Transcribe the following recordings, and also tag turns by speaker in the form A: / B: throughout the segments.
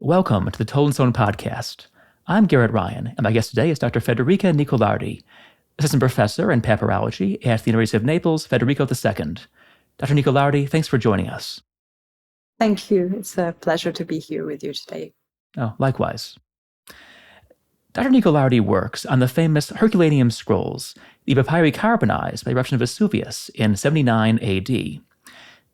A: Welcome to the Toldinstone Podcast. I'm Garrett Ryan, and my guest today is Dr. Federica Nicolardi, assistant professor in papyrology at the University of Naples, Federico II. Dr. Nicolardi, thanks for joining us.
B: Thank you. It's a pleasure to be here with you today.
A: Oh, likewise. Dr. Nicolardi works on the famous Herculaneum scrolls, the papyri carbonized by the eruption of Vesuvius in 79 AD.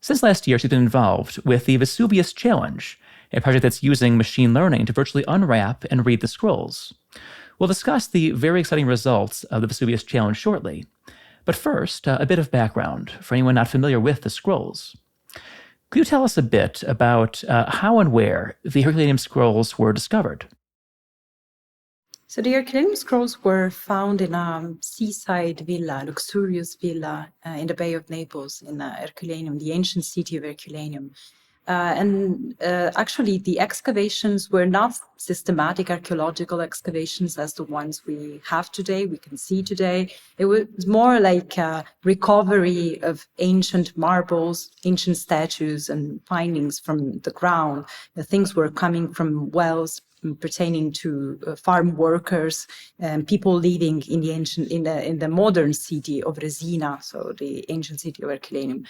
A: Since last year, she's been involved with the Vesuvius Challenge, a project that's using machine learning to virtually unwrap and read the scrolls. We'll discuss the very exciting results of the Vesuvius Challenge shortly. But first, a bit of background for anyone not familiar with the scrolls. Could you tell us a bit about how and where the Herculaneum scrolls were discovered?
B: So the Herculaneum scrolls were found in a seaside villa, luxurious villa in the Bay of Naples in Herculaneum, the ancient city of Herculaneum. Actually, the excavations were not systematic archaeological excavations as the ones we have today, we can see today. It was more like a recovery of ancient marbles, ancient statues, and findings from the ground. The things were coming from wells pertaining to farm workers and people living in the ancient, in the modern city of Resina, so the ancient city of Herculaneum.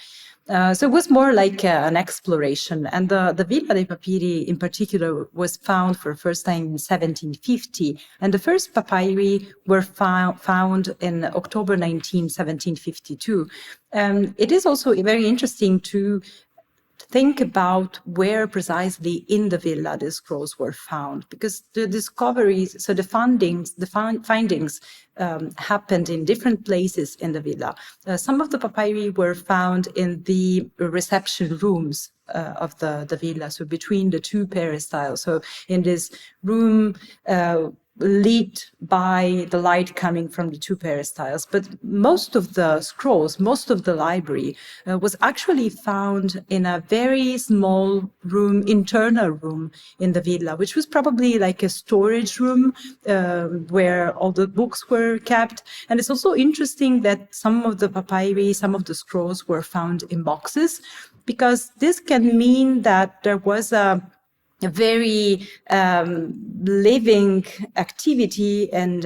B: So it was more like an exploration, and the Villa dei Papyri in particular was found for the first time in 1750, and the first papyri were found in October 19, 1752. It is also very interesting to think about where precisely in the villa the scrolls were found, because the discoveries, so the findings happened in different places in the villa. Some of the papyri were found in the reception rooms of the villa, so between the two peristyles. So in this room lit by the light coming from the two peristyles. But most of the scrolls, most of the library was actually found in a very small room, internal room in the villa, which was probably like a storage room where all the books were kept. And it's also interesting that some of the papyri, some of the scrolls were found in boxes, because this can mean that there was a very living activity, and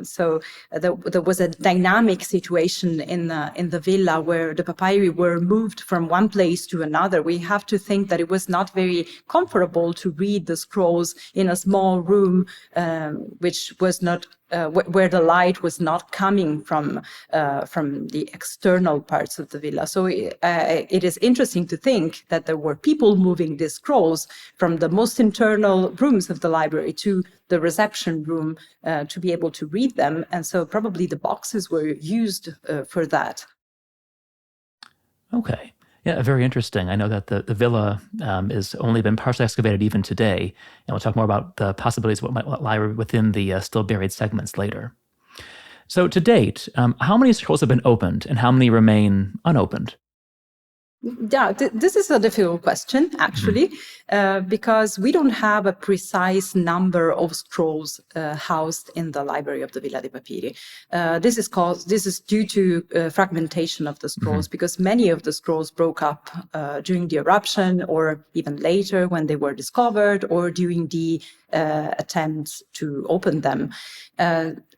B: so there was a dynamic situation in the villa where the papyri were moved from one place to another. We have to think that it was not very comfortable to read the scrolls in a small room, which was not where the light was not coming from the external parts of the villa. So it is interesting to think that there were people moving these scrolls from the most internal rooms of the library to the reception room to be able to read them. And so probably the boxes were used for that.
A: Okay. Yeah, very interesting. I know that the villa has only been partially excavated even today, and we'll talk more about the possibilities of what might lie within the still buried segments later. So to date, how many scrolls have been opened and how many remain unopened?
B: Yeah, this is a difficult question, actually, because we don't have a precise number of scrolls housed in the library of the Villa dei Papyri. This is due to fragmentation of the scrolls, because many of the scrolls broke up during the eruption, or even later when they were discovered, or during the attempts to open them.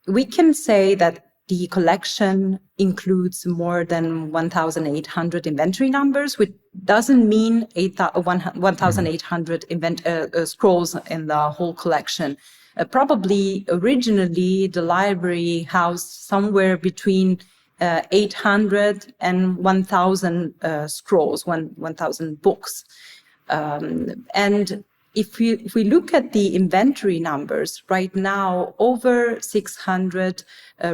B: We can say that the collection includes more than 1,800 inventory numbers, which doesn't mean 1,800 scrolls in the whole collection. Probably originally the library housed somewhere between 800 and 1,000 scrolls, 1,000 books. And if we look at the inventory numbers, right now, over 600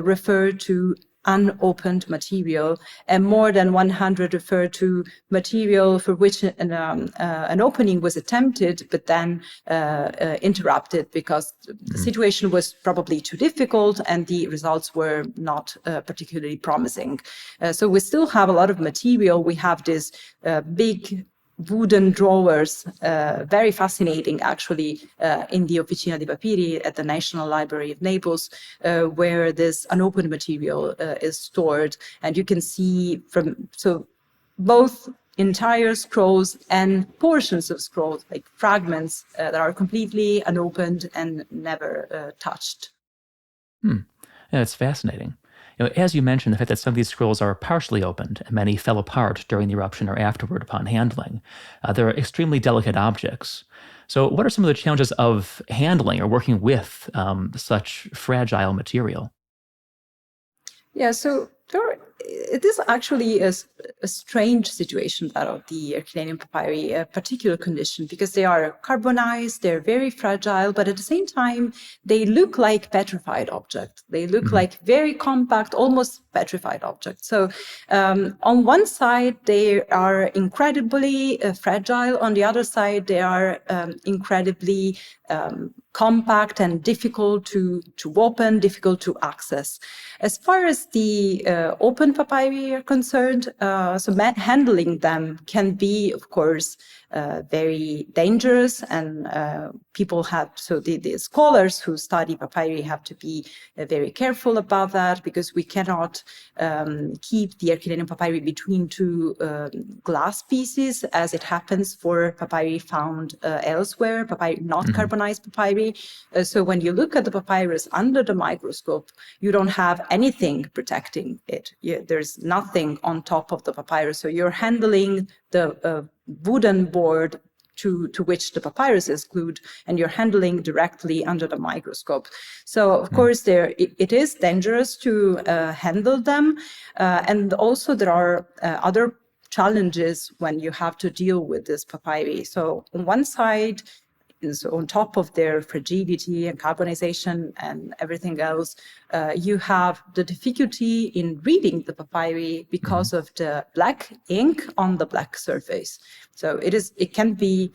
B: refer to unopened material, and more than 100 refer to material for which an opening was attempted, but then interrupted because the situation was probably too difficult and the results were not particularly promising. So we still have a lot of material. We have this big wooden drawers, very fascinating actually, in the Officina dei Papyri at the National Library of Naples, where this unopened material is stored. And you can see both entire scrolls and portions of scrolls, like fragments that are completely unopened and never touched.
A: Yeah, it's fascinating. As you mentioned, the fact that some of these scrolls are partially opened and many fell apart during the eruption or afterward upon handling, they're extremely delicate objects. So what are some of the challenges of handling or working with such fragile material?
B: Yeah, so it is actually a strange situation, that of the Herculaneum papyri, a particular condition, because they are carbonized, they're very fragile, but at the same time, they look like petrified objects. They look like very compact, almost petrified objects. So on one side, they are incredibly fragile. On the other side, they are incredibly compact and difficult to open, difficult to access. As far as the open papyri are concerned, so handling them can be, of course, very dangerous, and people have, so the scholars who study papyri have to be very careful about that, because we cannot keep the Herculaneum papyri between two glass pieces, as it happens for papyri found elsewhere, papyri not carbonized papyri. So when you look at the papyrus under the microscope, you don't have anything protecting it. There's nothing on top of the papyrus. So you're handling the wooden board to which the papyrus is glued, and you're handling directly under the microscope. So, of course, it is dangerous to handle them. And also there are other challenges when you have to deal with this papyri. So on one side, is on top of their fragility and carbonization and everything else, you have the difficulty in reading the papyri because of the black ink on the black surface. So it can be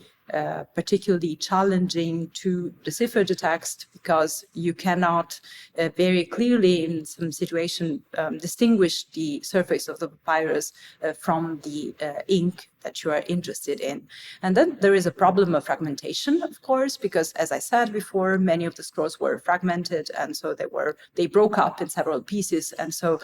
B: particularly challenging to decipher the text, because you cannot very clearly in some situation distinguish the surface of the papyrus from the ink that you are interested in. And then there is a problem of fragmentation, of course, because, as I said before, many of the scrolls were fragmented, and so they broke up in several pieces. And so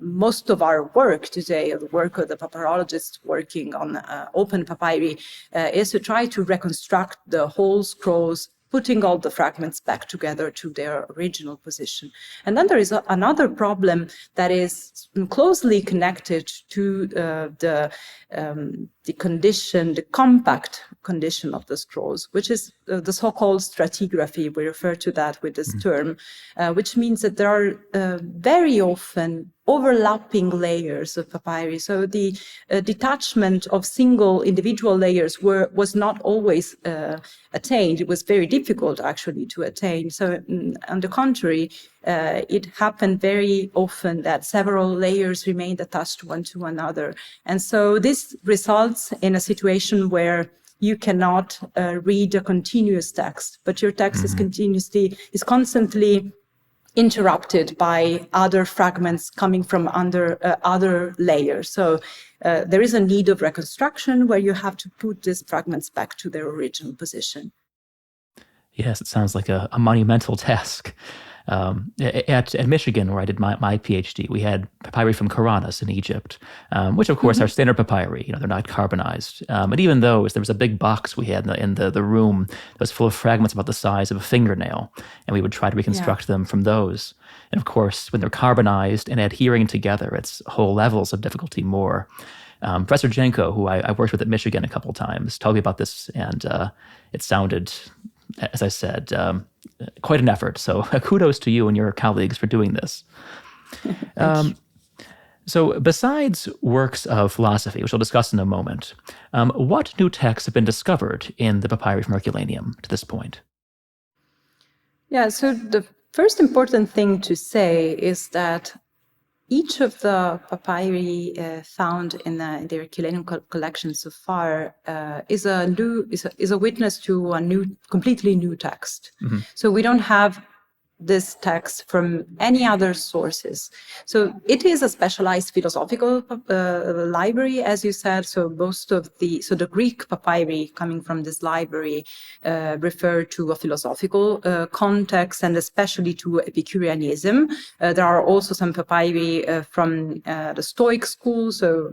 B: most of our work today, the work of the papyrologists working on open papyri, is to try to reconstruct the whole scrolls, putting all the fragments back together to their original position. And then there is another problem that is closely connected to the condition, the compact condition of the scrolls, which is the so-called stratigraphy. We refer to that with this term, which means that there are very often overlapping layers of papyri. So the detachment of single individual layers was not always attained. It was very difficult actually to attain. So on the contrary, it happened very often that several layers remained attached one to another. And so this results in a situation where you cannot read a continuous text, but your text is constantly interrupted by other fragments coming from under other layers. So there is a need of reconstruction where you have to put these fragments back to their original position.
A: Yes, it sounds like a monumental task. At Michigan, where I did my PhD, we had papyri from Karanas in Egypt, which of course are standard papyri. They're not carbonized. But even those, there was a big box we had in the room that was full of fragments about the size of a fingernail, and we would try to reconstruct them from those. And of course, when they're carbonized and adhering together, it's whole levels of difficulty more. Professor Jenko, who I worked with at Michigan a couple of times, told me about this, and it sounded, as I said, quite an effort. So kudos to you and your colleagues for doing this. So besides works of philosophy, which we'll discuss in a moment, what new texts have been discovered in the papyri from Herculaneum to this point?
B: Yeah, so the first important thing to say is that each of the papyri found in the Herculaneum collection so far is a witness to a completely new text. So we don't have this text from any other sources. So it is a specialized philosophical library, as you said. So the Greek papyri coming from this library refer to a philosophical context, and especially to Epicureanism. There are also some papyri from the Stoic school, so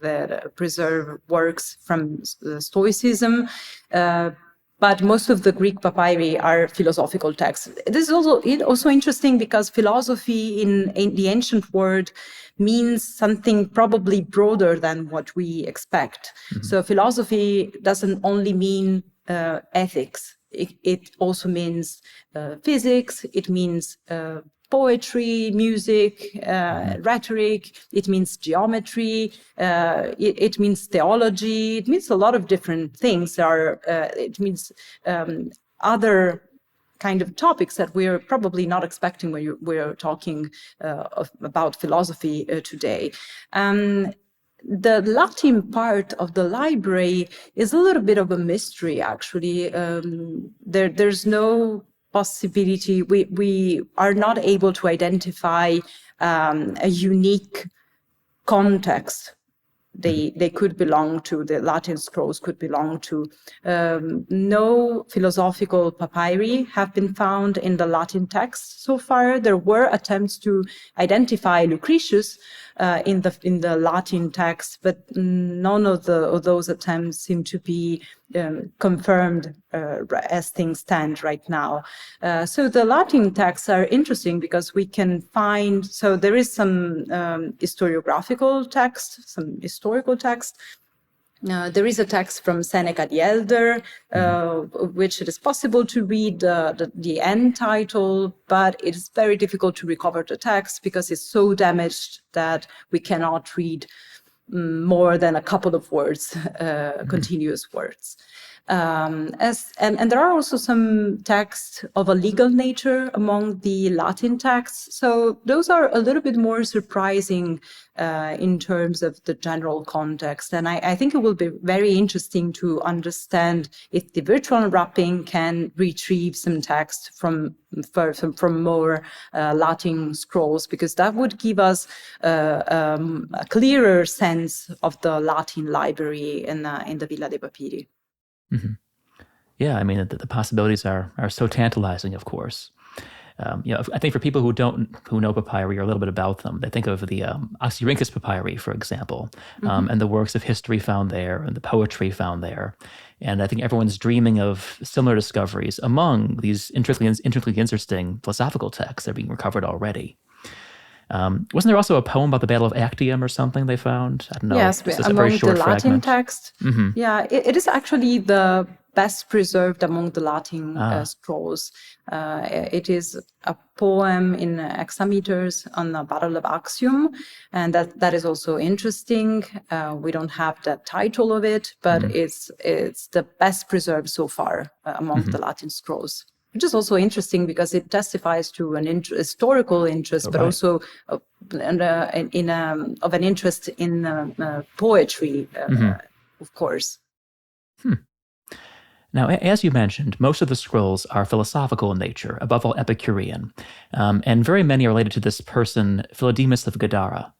B: that preserve works from Stoicism. But most of the Greek papyri are philosophical texts. This is also interesting because philosophy in the ancient world means something probably broader than what we expect. Mm-hmm. So philosophy doesn't only mean ethics. It also means physics. It means poetry, music, rhetoric. It means geometry. It means theology. It means a lot of different things. It means other kind of topics that we're probably not expecting when we're talking about philosophy today. The Latin part of the library is a little bit of a mystery, actually. There's no possibility. We are not able to identify a unique context. They could belong to, the Latin scrolls could belong to. No philosophical papyri have been found in the Latin text so far. There were attempts to identify Lucretius in the Latin text, but none of those attempts seem to be confirmed as things stand right now. So the Latin texts are interesting because we can find, so there is some historiographical text, some historical text. There is a text from Seneca the Elder, which it is possible to read the end title, but it is very difficult to recover the text because it's so damaged that we cannot read more than a couple of words, continuous words. And there are also some texts of a legal nature among the Latin texts. So those are a little bit more surprising in terms of the general context. And I think it will be very interesting to understand if the virtual unwrapping can retrieve some text from more Latin scrolls, because that would give us a clearer sense of the Latin library in the Villa dei Papyri.
A: Mm-hmm. Yeah, I mean, the possibilities are so tantalizing, of course. I think for people who know papyri or a little bit about them, they think of the Oxyrhynchus papyri, for example, and the works of history found there and the poetry found there. And I think everyone's dreaming of similar discoveries among these intricately interesting philosophical texts that are being recovered already. Wasn't there also a poem about the Battle of Actium or something they found? I don't know.
B: Yes, among the Latin text. Mm-hmm. Yeah, it is actually the best preserved among the Latin scrolls. It is a poem in hexameters on the Battle of Actium, and that is also interesting. We don't have the title of it, but it's the best preserved so far among the Latin scrolls. Which is also interesting because it testifies to an historical interest, but also of an interest in poetry, of course.
A: Now, as you mentioned, most of the scrolls are philosophical in nature, above all Epicurean, and very many are related to this person, Philodemus of Gadara.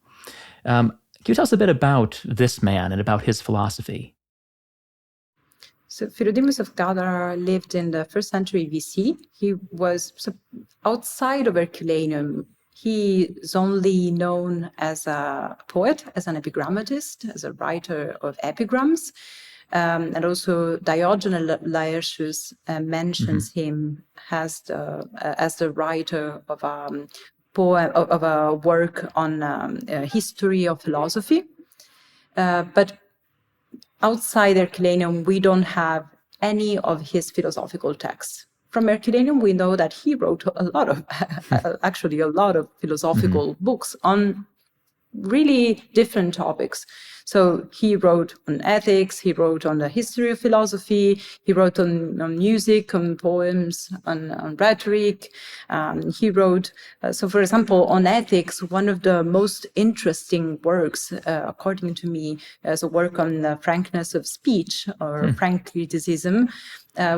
A: Can you tell us a bit about this man and about his philosophy?
B: So Philodemus of Gadara lived in the 1st century BC. He was outside of Herculaneum. He is only known as a poet, as an epigrammatist, as a writer of epigrams. And also Diogenes Laertius mentions him as the writer of a poem, of a work on history of philosophy. But outside Herculaneum, we don't have any of his philosophical texts. From Herculaneum, we know that he wrote a lot of philosophical books on really different topics. So he wrote on ethics, he wrote on the history of philosophy, he wrote on music, on poems, on rhetoric. He wrote, so for example, on ethics, one of the most interesting works, according to me, is a work on the frankness of speech or frank criticism,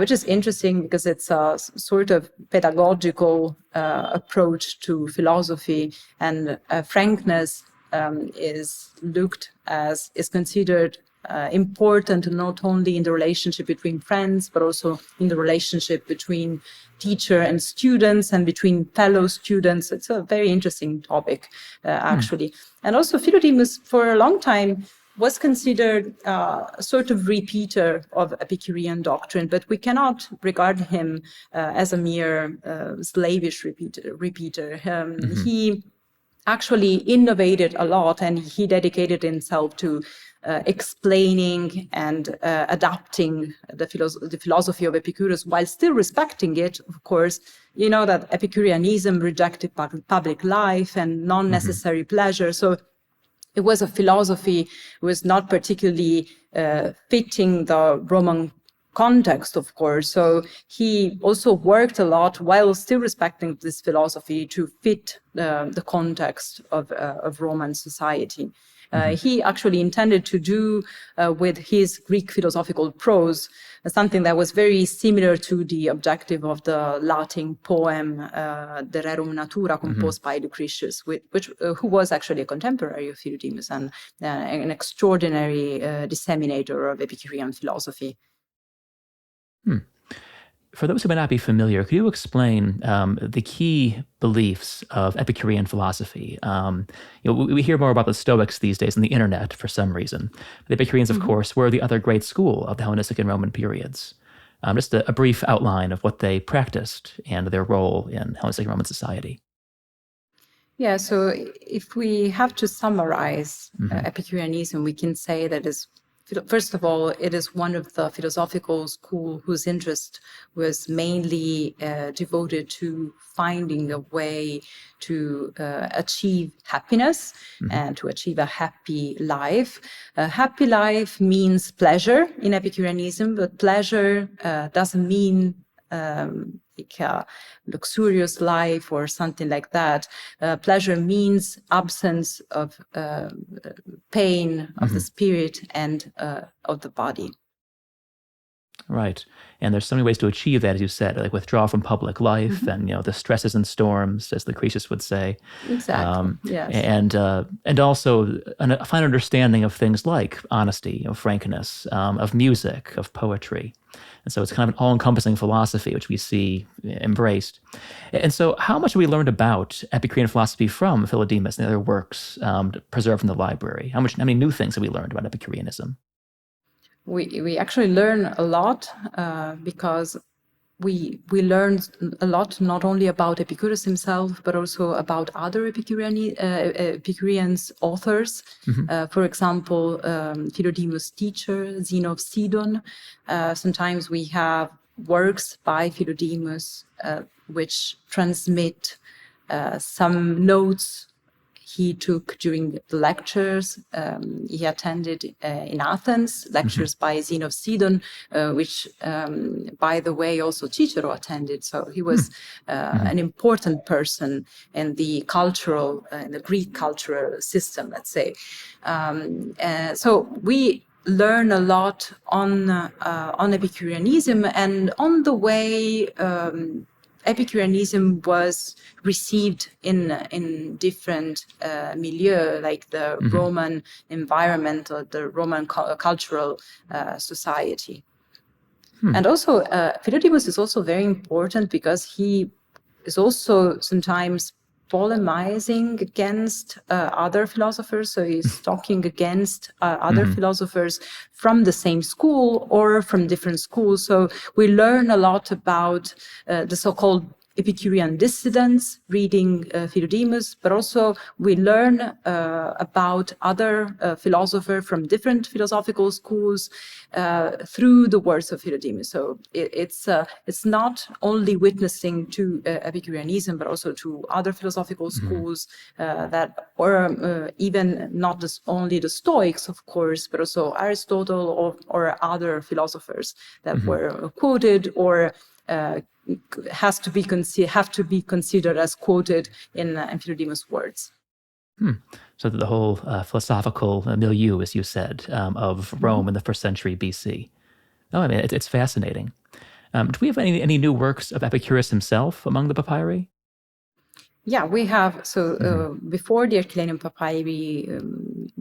B: which is interesting because it's a sort of pedagogical approach to philosophy, and frankness is considered important not only in the relationship between friends, but also in the relationship between teacher and students and between fellow students. It's a very interesting topic, actually. And also Philodemus, for a long time, was considered a sort of repeater of Epicurean doctrine, but we cannot regard him as a mere slavish repeater. He actually innovated a lot, and he dedicated himself to explaining and adapting the philosophy of Epicurus while still respecting it. Of course, you know that Epicureanism rejected public life and non-necessary pleasure. So it was a philosophy that was not particularly fitting the Roman context, of course. So he also worked a lot while still respecting this philosophy to fit the context of Roman society. He actually intended to do with his Greek philosophical prose something that was very similar to the objective of the Latin poem De Rerum Natura, composed by Lucretius, who was actually a contemporary of Philodemus and an extraordinary disseminator of Epicurean philosophy.
A: For those who may not be familiar, could you explain the key beliefs of Epicurean philosophy? We hear more about the Stoics these days on the internet for some reason. The Epicureans, of course, were the other great school of the Hellenistic and Roman periods. Just a brief outline of what they practiced and their role in Hellenistic and Roman society.
B: Yeah, so if we have to summarize Epicureanism, we can say that first of all, it is one of the philosophical school whose interest was mainly devoted to finding a way to achieve happiness and to achieve a happy life. A happy life means pleasure in Epicureanism, but pleasure doesn't mean like a luxurious life or something like that. Pleasure means absence of pain of the spirit and of the body.
A: Right. And there's so many ways to achieve that, as you said, like withdraw from public life and, the stresses and storms, as Lucretius would say.
B: Exactly, yes.
A: And also a fine understanding of things like honesty, frankness, of music, of poetry. And so it's kind of an all-encompassing philosophy, which we see embraced. And so how much have we learned about Epicurean philosophy from Philodemus and the other works preserved in the library? How many new things have we learned about Epicureanism?
B: We actually learn a lot because we learned a lot not only about Epicurus himself, but also about other Epicureans authors. For example, Philodemus' teacher, Zeno of Sidon. Sometimes we have works by Philodemus which transmit some notes he took during the lectures. He attended in Athens, lectures by Zeno of Sidon, which, by the way, also Cicero attended. So he was an important person in the Greek cultural system, let's say. So we learn a lot on Epicureanism and on the way Epicureanism was received in different milieux, like the Roman environment or the Roman cultural society. And also, Philodemus is also very important because he is also sometimes polemizing against other philosophers. So he's talking against other philosophers from the same school or from different schools. So we learn a lot about the so-called Epicurean dissidents reading Philodemus, but also we learn about other philosophers from different philosophical schools through the words of Philodemus. So it's not only witnessing to Epicureanism, but also to other philosophical schools that were even not only the Stoics, of course, but also Aristotle or other philosophers that were quoted or have to be considered as quoted in Philodemus' words.
A: So the whole philosophical milieu, as you said, of Rome in the 1st century BC. Oh, I mean, it's fascinating. Do we have any new works of Epicurus himself among the papyri?
B: Yeah, we have. So before the Herculaneum papyri,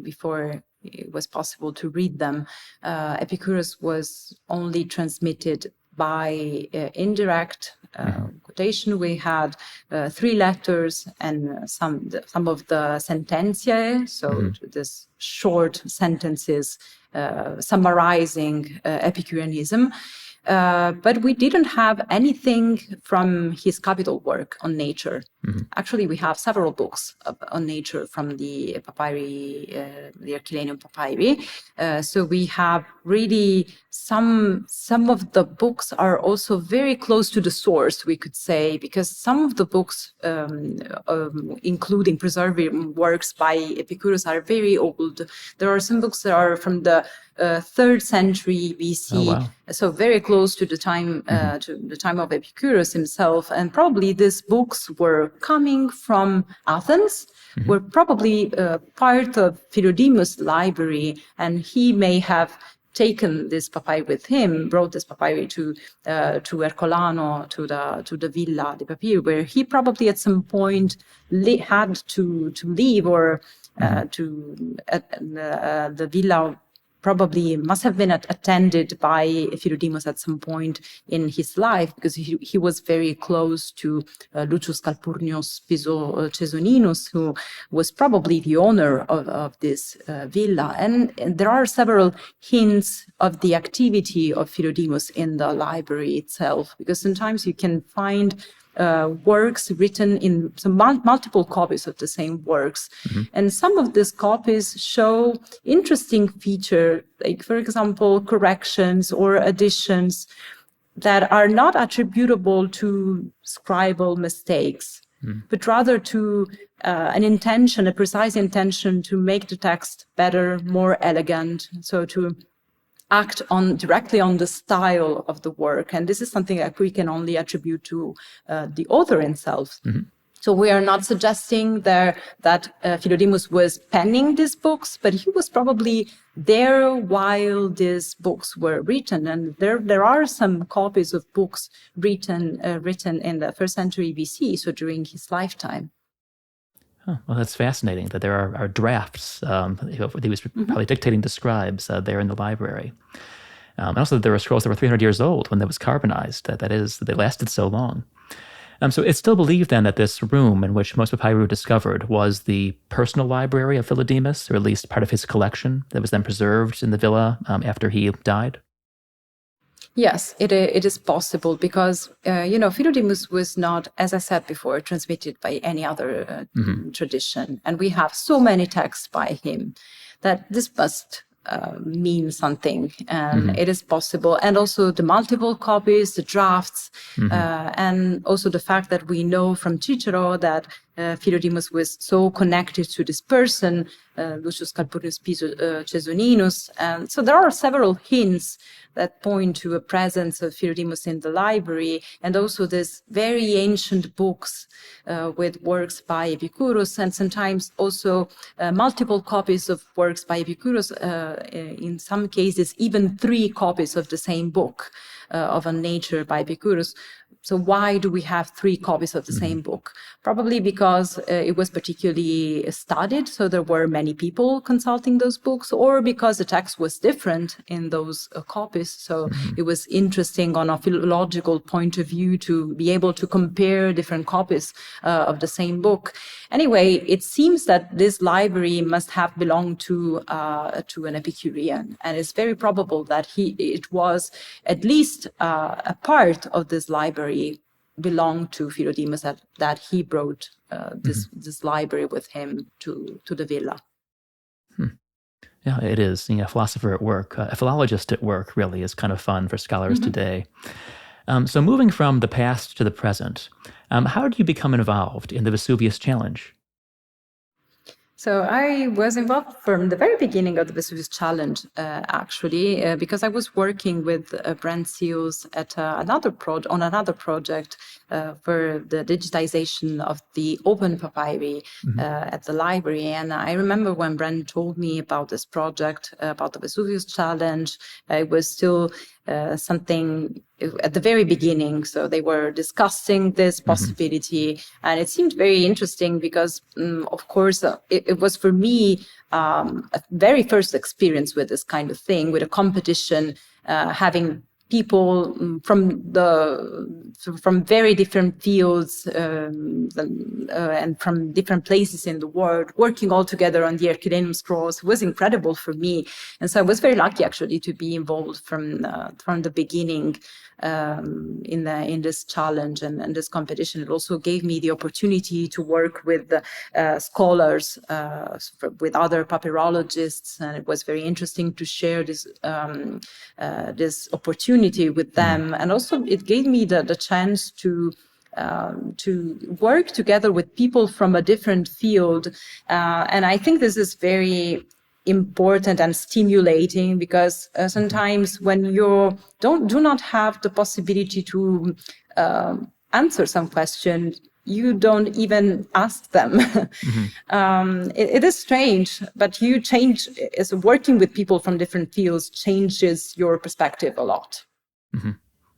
B: before it was possible to read them, Epicurus was only transmitted by indirect quotation. We had 3 letters and some of the sententiae, so this short sentences summarizing Epicureanism. But we didn't have anything from his capital work on nature. Actually, we have several books on nature from the papyri, the Herculaneum papyri. So we have really some of the books are also very close to the source, we could say, because some of the books, including preserving works by Epicurus, are very old. There are some books that are from the 3rd century BC,
A: oh, wow.
B: So very close to the time of Epicurus himself, and probably these books were coming from Athens, were probably part of Philodemus' library, and he may have taken this papyri with him, brought this papyri to Herculano, to the Villa de Papyri, where he probably at some point had to leave, or the villa probably must have been attended by Philodemus at some point in his life, because he was very close to Lucius Calpurnius Piso Cesoninus, who was probably the owner of this villa. And there are several hints of the activity of Philodemus in the library itself, because sometimes you can find works written in some multiple copies of the same works. And some of these copies show interesting feature, like, for example, corrections or additions that are not attributable to scribal mistakes, but rather to a precise intention to make the text better, more elegant, so to act directly on the style of the work. And this is something that we can only attribute to the author himself. So we are not suggesting there that Philodemus was penning these books, but he was probably there while these books were written. And there are some copies of books written in the 1st century BC, so during his lifetime.
A: Oh, well, that's fascinating that there are drafts. He was probably dictating to scribes there in the library. And also there were scrolls that were 300 years old when that was carbonized. That is, they lasted so long. So it's still believed then that this room in which most papyri were discovered was the personal library of Philodemus, or at least part of his collection that was then preserved in the villa after he died?
B: Yes, it is possible because, Philodemus was not, as I said before, transmitted by any other tradition. And we have so many texts by him that this must mean something. And it is possible. And also the multiple copies, the drafts, and also the fact that we know from Cicero that Philodemus was so connected to this person, Lucius Calpurnius Piso Cesoninus. And so there are several hints that point to a presence of Philodemus in the library, and also these very ancient books with works by Epicurus, and sometimes also multiple copies of works by Epicurus, in some cases even 3 copies of the same book of a nature by Epicurus. So why do we have 3 copies of the same book? Probably because it was particularly studied, so there were many people consulting those books, or because the text was different in those copies. So it was interesting on a philological point of view to be able to compare different copies of the same book. Anyway, it seems that this library must have belonged to an Epicurean, and it's very probable that it was at least a part of this library belonged to Philodemus, that he brought this library with him to the villa.
A: Yeah, it is. A philosopher at work, a philologist at work really is kind of fun for scholars today. So moving from the past to the present, how did you become involved in the Vesuvius Challenge?
B: So I was involved from the very beginning of the Vesuvius Challenge, actually, because I was working with Brent Seals at on another project for the digitization of the open papyri at the library. And I remember when Brent told me about this project, about the Vesuvius Challenge, it was still something at the very beginning. So they were discussing this possibility, and it seemed very interesting because, of course, it was for me a very first experience with this kind of thing, with a competition, having people from very different fields and from different places in the world working all together on the Herculaneum scrolls. It was incredible for me, and so I was very lucky actually to be involved from the beginning in this challenge and this competition. It also gave me the opportunity to work with scholars, with other papyrologists, and it was very interesting to share this opportunity with them. And also it gave me the chance to work together with people from a different field. And I think this is very important and stimulating because sometimes when you do not have the possibility to answer some question, you don't even ask them. It is strange, but you change, as working with people from different fields changes your perspective a lot.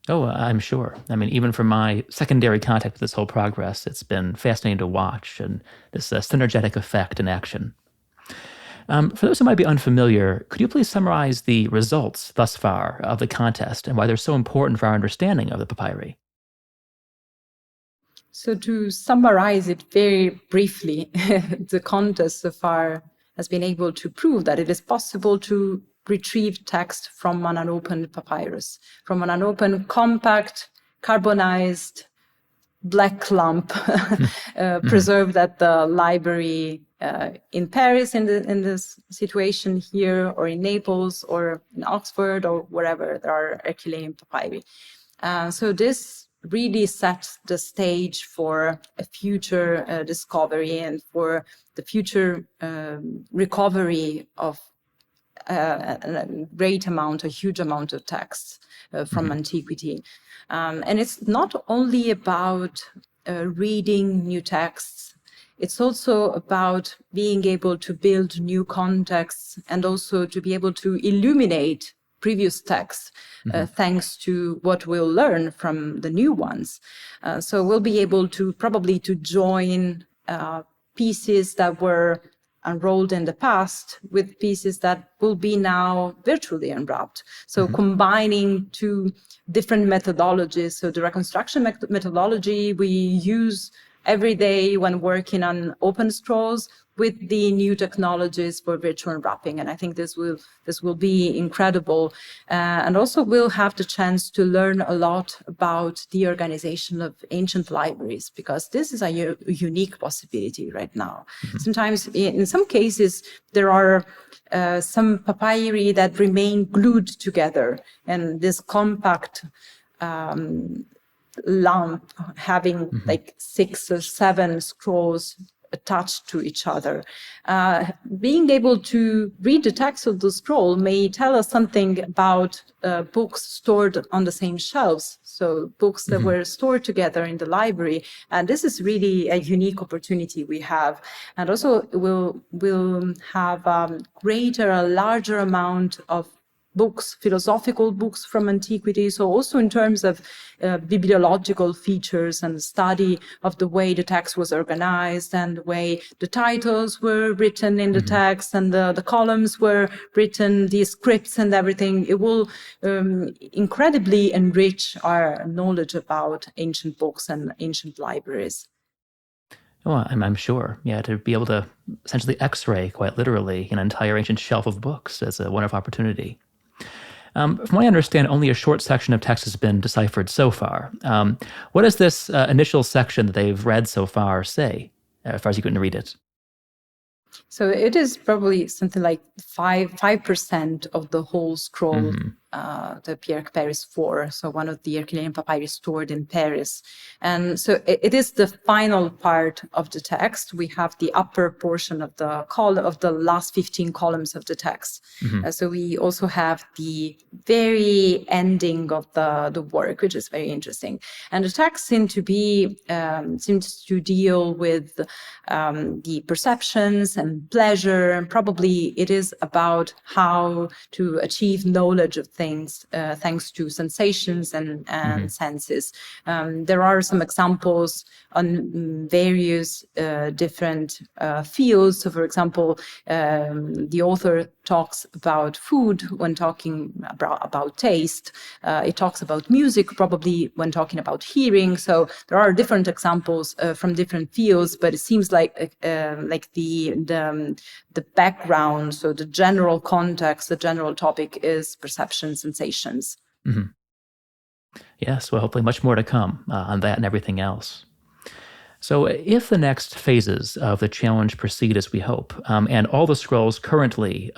A: Oh, I'm sure. I mean, even from my secondary contact with this whole progress, it's been fascinating to watch, and this synergetic effect in action. For those who might be unfamiliar, could you please summarize the results thus far of the contest and why they're so important for our understanding of the papyri?
B: So to summarize it very briefly, the contest so far has been able to prove that it is possible to retrieve text from an unopened papyrus, from an unopened, compact, carbonized black lump preserved at the library in Paris in this situation here, or in Naples, or in Oxford, or wherever there are Herculaneum papyri. So this really sets the stage for a future discovery and for the future recovery of a huge amount of texts from antiquity. And it's not only about reading new texts, it's also about being able to build new contexts and also to be able to illuminate previous texts, thanks to what we'll learn from the new ones. So we'll be able to probably to join pieces that were unrolled in the past with pieces that will be now virtually unwrapped. So combining two different methodologies. So the reconstruction methodology we use every day when working on open scrolls with the new technologies for virtual unwrapping. And I think this will be incredible. And also we'll have the chance to learn a lot about the organization of ancient libraries, because this is a unique possibility right now. Sometimes, in some cases, there are some papyri that remain glued together, and this compact lump having like 6 or 7 scrolls attached to each other. Being able to read the text of the scroll may tell us something about books stored on the same shelves. So books that were stored together in the library. And this is really a unique opportunity we have. And also we'll have a larger amount of books, philosophical books from antiquity. So also in terms of bibliological features and study of the way the text was organized and the way the titles were written in the text and the columns were written, the scripts and everything, it will incredibly enrich our knowledge about ancient books and ancient libraries.
A: Oh, I'm sure. Yeah, to be able to essentially X-ray, quite literally, an entire ancient shelf of books is a wonderful opportunity. From what I understand, only a short section of text has been deciphered so far. What does this initial section that they've read so far say, as far as you can read it?
B: So it is probably something like 5% of the whole scroll, the Pierre Paris 4, so one of the Herculaneum papyri stored in Paris. And so it is the final part of the text. We have the upper portion of the last 15 columns of the text. So we also have the very ending of the work, which is very interesting. And the text seems to deal with the perceptions and pleasure, and probably it is about how to achieve knowledge of things thanks to sensations and senses. There are some examples on various different fields. So, for example, the author talks about food when talking about taste. It talks about music probably when talking about hearing. So there are different examples from different fields, but it seems like the background, so the general context, the general topic is perception, sensations.
A: Yes, well, hopefully much more to come on that and everything else. So if the next phases of the challenge proceed as we hope, and all the scrolls currently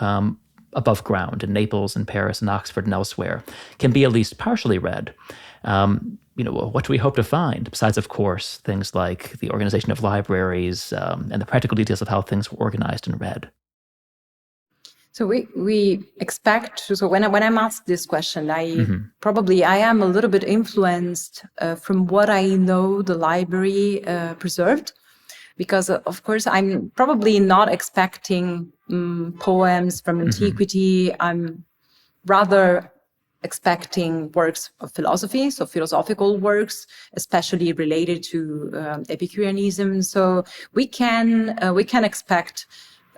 A: above ground in Naples and Paris and Oxford and elsewhere can be at least partially read, what do we hope to find, besides, of course, things like the organization of libraries and the practical details of how things were organized and read?
B: So we expect. So when I'm asked this question, I am a little bit influenced from what I know the library preserved, because of course I'm probably not expecting poems from antiquity. I'm rather expecting works of philosophy, so philosophical works, especially related to Epicureanism. So we can expect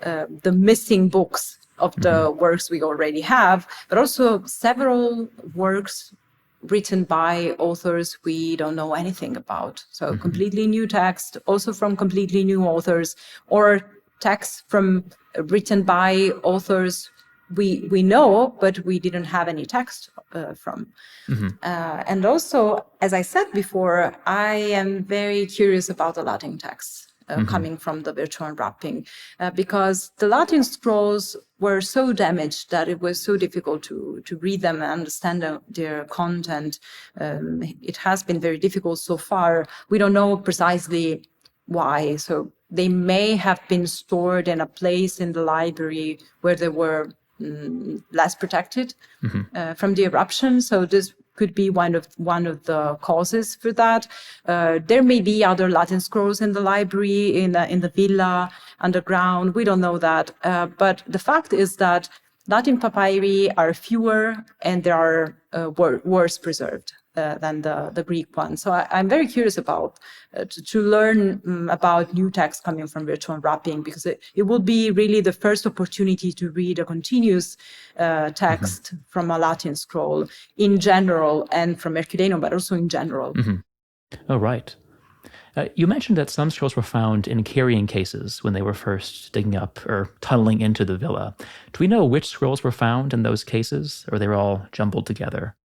B: the missing books of the works we already have, but also several works written by authors we don't know anything about. So completely new text, also from completely new authors, or texts written by authors we know, but we didn't have any text from. And also, as I said before, I am very curious about the Latin texts coming from the virtual unwrapping, because the Latin scrolls were so damaged that it was so difficult to read them and understand their content. It has been very difficult so far. We don't know precisely why. So they may have been stored in a place in the library where they were less protected from the eruption. So this could be one of the causes for that. There may be other Latin scrolls in the library, in the villa, underground. We don't know that. But the fact is that Latin papyri are fewer and they are worse preserved than the Greek ones. So I'm very curious about to learn about new texts coming from virtual unwrapping, because it will be really the first opportunity to read a continuous text from a Latin scroll in general, and from Herculaneum, but also in general.
A: Oh, right. You mentioned that some scrolls were found in carrying cases when they were first digging up or tunneling into the villa. Do we know which scrolls were found in those cases, or they were all jumbled together?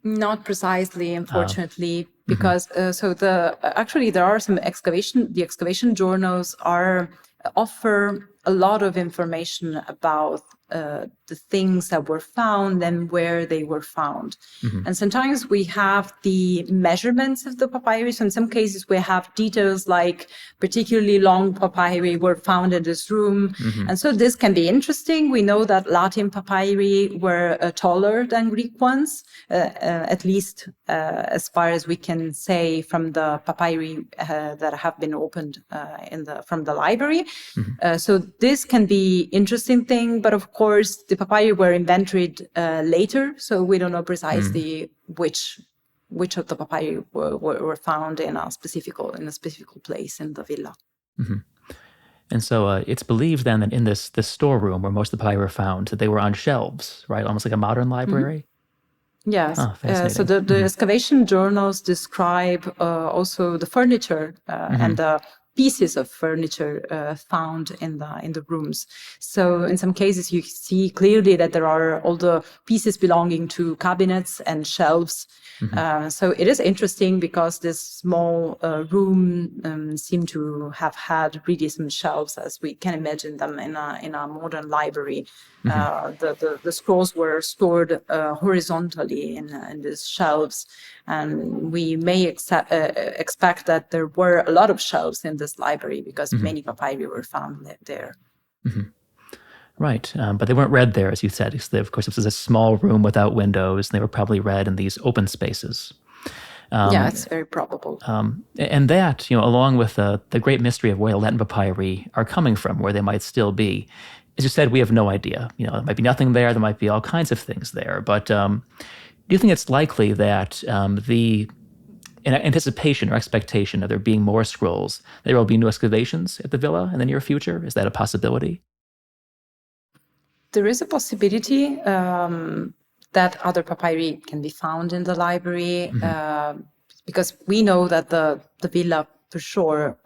B: Not precisely, unfortunately, because actually there are some excavation. The excavation journals offer a lot of information about the things that were found and where they were found. And sometimes we have the measurements of the papyrus. In some cases, we have details like particularly long papyri were found in this room. And so this can be interesting. We know that Latin papyri were taller than Greek ones, at least as far as we can say from the papyri that have been opened from the library. So this can be interesting thing, but of course the papyri were invented later, so we don't know precisely which of the papyri were found in a specific place in the villa.
A: And so it's believed then that in this storeroom where most of the papyri were found, that they were on shelves, right? Almost like a modern library?
B: Yes.
A: Fascinating.
B: So the excavation journals describe also the furniture and pieces of furniture found in the rooms. So in some cases, you see clearly that there are all the pieces belonging to cabinets and shelves. So it is interesting because this small room seemed to have had really some shelves, as we can imagine them in a modern library. The scrolls were stored horizontally in these shelves, and we may expect that there were a lot of shelves in this library because many papyri were found there.
A: Right, but they weren't read there, as you said. Of course, this was a small room without windows, and they were probably read in these open spaces.
B: Yeah, it's very probable.
A: And that, along with the great mystery of where the Latin papyri are coming from, where they might still be, as you said, we have no idea. There might be nothing there. There might be all kinds of things there. But do you think it's likely that in anticipation or expectation of there being more scrolls, there will be new excavations at the villa in the near future? Is that a possibility?
B: There is a possibility that other papyri can be found in the library, because we know that the villa for sure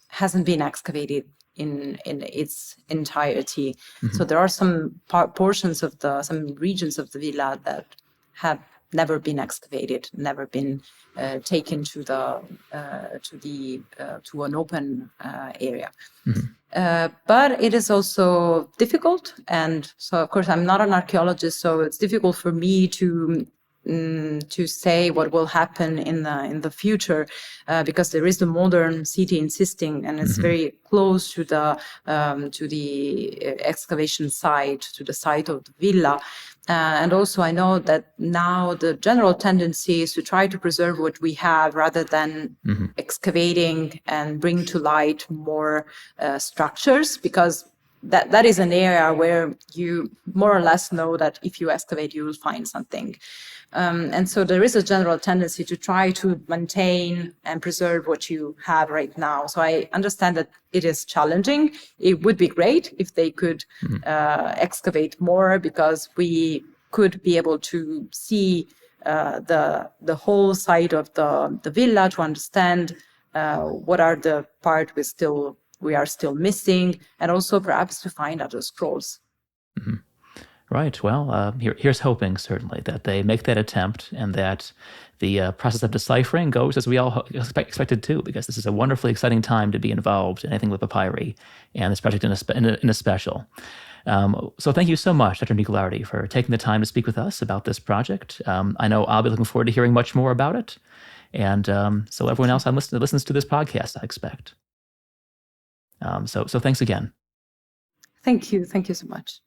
B: hasn't been excavated in its entirety. So there are some portions of some regions of the villa that have never been excavated, never been taken to an open area. But it is also difficult, and so of course I'm not an archaeologist, so it's difficult for me to say what will happen in the future, because there is the modern city insisting, and it's very close to the excavation site, to the site of the villa. And also I know that now the general tendency is to try to preserve what we have rather than excavating and bring to light more structures, because that is an area where you more or less know that if you excavate, you will find something. And so there is a general tendency to try to maintain and preserve what you have right now. So I understand that it is challenging. It would be great if they could excavate more, because we could be able to see the whole site of the villa, to understand what are the part we are still missing, and also perhaps to find other scrolls.
A: Right. Well, here's hoping, certainly, that they make that attempt and that the process of deciphering goes as we all expected to, because this is a wonderfully exciting time to be involved in anything with papyri, and this project in a special. So thank you so much, Dr. Nicolardi, for taking the time to speak with us about this project. I know I'll be looking forward to hearing much more about it, and so everyone else listens to this podcast, I expect. So thanks again.
B: Thank you. Thank you so much.